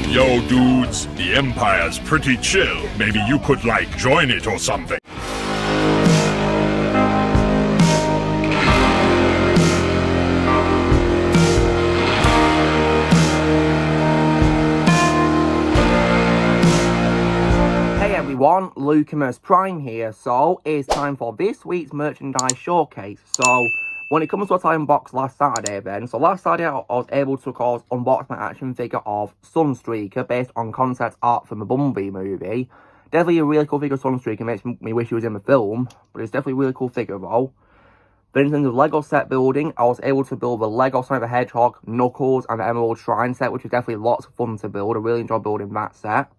Yo, dudes, the Empire's pretty chill. Maybe you could, like, join it or something. Hey everyone, Lucamus Prime here. So, it's time for this week's merchandise showcase. So, when it comes to what I unboxed last Saturday then, so last Saturday I was able to, of course, unbox my action figure of Sunstreaker based on concept art from the Bumblebee movie. Definitely a really cool figure of Sunstreaker, makes me wish he was in the film, but it's definitely a really cool figure though. Then in terms of Lego set building, I was able to build the Lego Sonic the Hedgehog, Knuckles, and the Emerald Shrine set, which was definitely lots of fun to build. I really enjoyed building that set.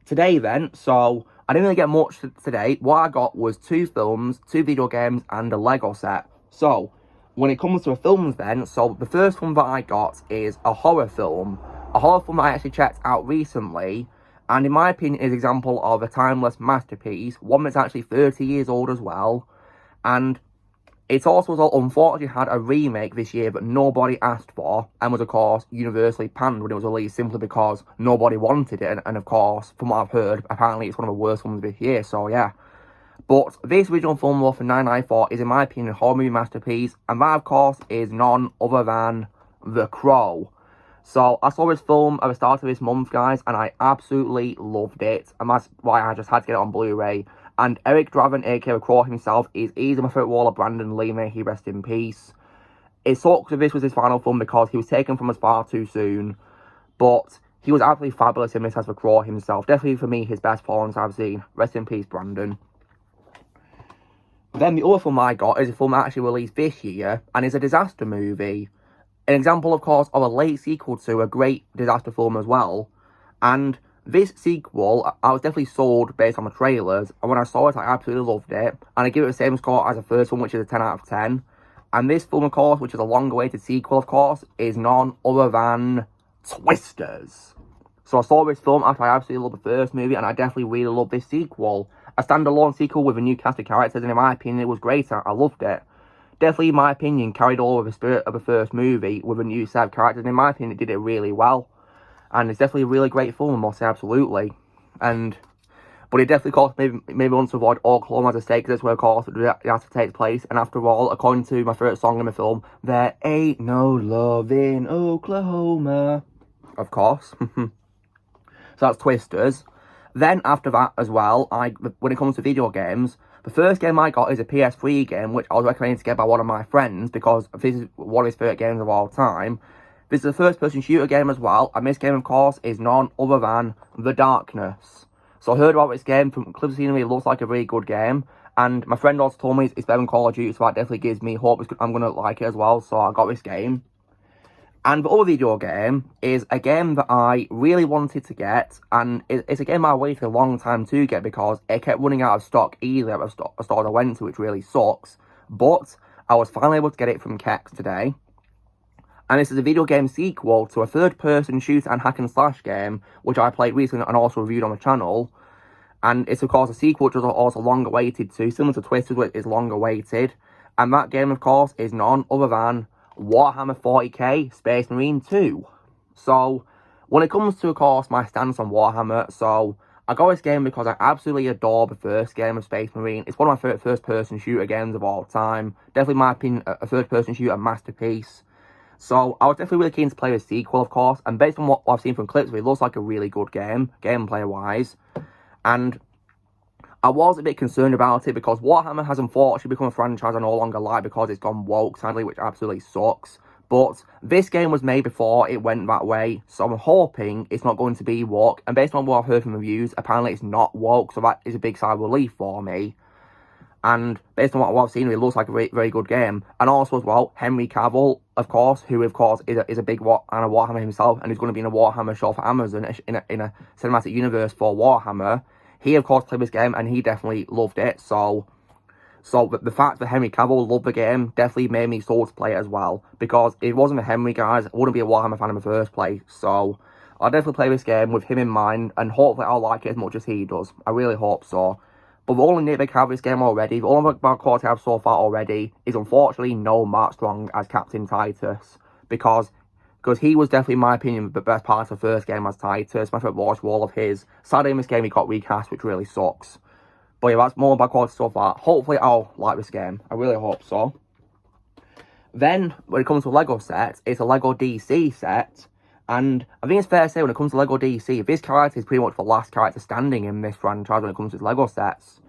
Today then, so I didn't really get much today. What I got was 2 films, 2 video games, and a Lego set. So, when it comes to the films then, so the first one that I got is a horror film. A horror film that I actually checked out recently, and in my opinion is an example of a timeless masterpiece, one that's actually 30 years old as well, and it's also unfortunately had a remake this year that nobody asked for, and was of course universally panned when it was released simply because nobody wanted it, and of course, from what I've heard, apparently it's one of the worst ones this year, so yeah. But this original film for 994 is in my opinion a horror movie masterpiece, and that of course is none other than The Crow. So I saw this film at the start of this month, guys, and I absolutely loved it, and that's why I just had to get it on Blu-ray. And Eric Draven, aka Crow himself, is easily my favourite role of Brandon Lee, may he rest in peace. It sucks that this was his final film because he was taken from us far too soon, but he was absolutely fabulous in this as the Crow himself. Definitely for me his best performance I've seen. Rest in peace, Brandon. Then the other film I got is a film that actually released this year, and is a disaster movie. An example, of course, of a late sequel to a great disaster film as well. And this sequel, I was definitely sold based on the trailers, and when I saw it, I absolutely loved it. And I give it the same score as the first one, which is a 10 out of 10. And this film, of course, which is a long-awaited sequel, of course, is none other than Twisters. So I saw this film after I absolutely loved the first movie, and I definitely really love this sequel. A standalone sequel with a new cast of characters, and in my opinion, it was great. I loved it. Definitely, in my opinion, carried all of the spirit of the first movie with a new set of characters, and in my opinion, it did it really well. And it's definitely a really great film, I must say, absolutely. But it definitely, of course, maybe wants to avoid Oklahoma as a state, because that's where, of course, it has to take place. And after all, according to my favourite song in the film, there ain't no love in Oklahoma. Of course. So that's Twisters. Then, after that as well, when it comes to video games, the first game I got is a PS3 game, which I was recommended to get by one of my friends, because this is one of his favourite games of all time. This is a first-person shooter game as well, and this game, of course, is none other than The Darkness. So I heard about this game from clips of scenery. It looks like a really good game, and my friend also told me it's better than Call of Duty, so that definitely gives me hope I'm going to like it as well, so I got this game. And the other video game is a game that I really wanted to get, and it's a game I waited a long time to get because it kept running out of stock easily at the store I went to, which really sucks. But I was finally able to get it from Kex today. And this is a video game sequel to a third-person shooter and hack-and-slash game, which I played recently and also reviewed on the channel. And it's, of course, a sequel which was also long-awaited too, similar to Twisted, which is long-awaited. And that game, of course, is none other than Warhammer 40k Space Marine 2. So, when it comes to, of course, my stance on Warhammer, so I got this game because I absolutely adore the first game of Space Marine. It's one of my favourite first-person shooter games of all time. Definitely, in my opinion, a third-person shooter masterpiece. So, I was definitely really keen to play the sequel, of course, and based on what I've seen from clips, it looks like a really good game, gameplay-wise. And I was a bit concerned about it because Warhammer has unfortunately become a franchise I no longer like because it's gone woke, sadly, which absolutely sucks. But this game was made before it went that way, so I'm hoping it's not going to be woke. And based on what I've heard from reviews, apparently it's not woke, so that is a big sigh of relief for me. And based on what I've seen, it looks like a very good game. And also as well, Henry Cavill, of course, who of course is a big Warhammer himself, and is going to be in a Warhammer show for Amazon in a cinematic universe for Warhammer. He, of course, played this game, and he definitely loved it, so the fact that Henry Cavill loved the game definitely made me sold to play it as well, because if it wasn't for Henry, guys, I wouldn't be a Warhammer fan in the first place, so I'll definitely play this game with him in mind, and hopefully I'll like it as much as he does. I really hope so. But the only nitpick I have this game already, the only bad quality I have so far already, is unfortunately no Mark Strong as Captain Titus, because because he was definitely, in my opinion, the best part of the first game as Titus. My favourite watch wall of his. Sadly, in this game, he got recast, which really sucks. But yeah, that's more about quality stuff. That hopefully I'll like this game. I really hope so. Then, when it comes to Lego sets, it's a Lego DC set. And I think it's fair to say when it comes to Lego DC, this character is pretty much the last character standing in this franchise when it comes to Lego sets.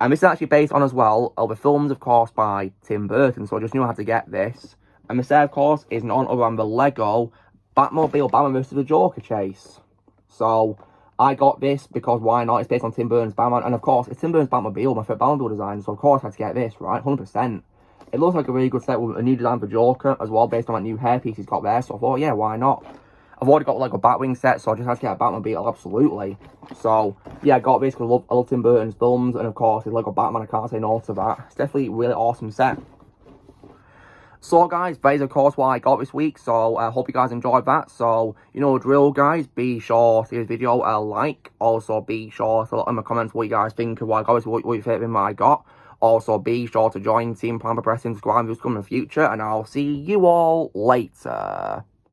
And this is actually based on, as well, the films, of course, by Tim Burton, so I just knew how to get this. And the set, of course, is none other than the Lego Batmobile Batman vs. the Joker chase. So, I got this because why not? It's based on Tim Burton's Batman, and of course, it's Tim Burton's Batmobile, my favourite Batmobile design, so of course I had to get this, right? 100%. It looks like a really good set with a new design for Joker as well, based on that new hairpiece he's got there, so I thought, yeah, why not? I've already got like a Batwing set, so I just had to get a Batmobile, absolutely. So, yeah, I got this because I love Tim Burton's films, and of course, his Lego Batman, I can't say no to that. It's definitely a really awesome set. So, guys, that is, of course, what I got this week, so I hope you guys enjoyed that. So, you know the drill, guys. Be sure to give this video a like. Also, be sure to let in the comments what you guys think of what I got, what your favourite thing I got. Also, be sure to join Team Prime by pressing subscribe in the future, and I'll see you all later.